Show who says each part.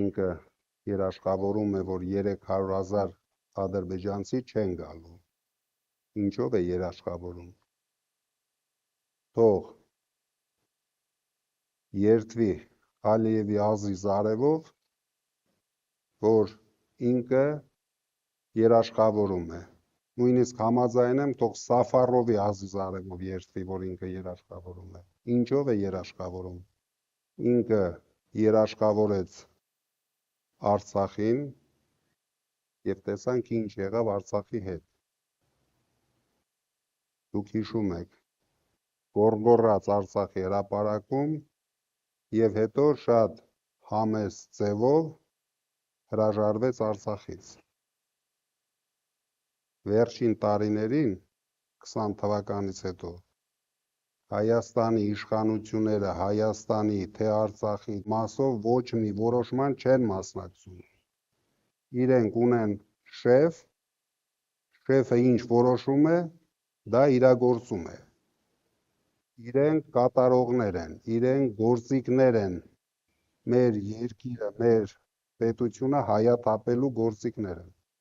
Speaker 1: ինքը երաշխավորում է, որ 300,000 ադրբեջանցի չեն գալու։ Ինչով է երաշխավորում։ Թող երդվի Ալիևի Ազիզ Արևով, որ ինքը երաշխավորում է։ Նույնիսկ համաձայն եմ, թող Սաֆարովի Ազիզ Արևով երդվի, որ ինքը երաշխավորում է։ Ինչով է երաշխավորում։ Ինքը երաշխավորեց Արցախին եւ տեսանք ինչ եղավ Արցախի հետ։ Դուք հիշում եք, գոռգոռաց Արցախի հրապարակում եւ հետո շատ համեստ ձևով հրաժարվեց Արցախից։ Վերջին տարիներին 20 թվականից հետո Հայաստանի իշխանությունները Հայաստանի թե Արցախի մասով ոչ մի որոշման չեն մասնակցում։ Իրենք ունեն շեֆ, շեֆը ինչ որոշում է, դա իրագործում է։ Իրենք կատարողներ են, իրենք գործիքներ են, մեր երկիրը, մեր պետությունը հայաթափելու գործիքներ են։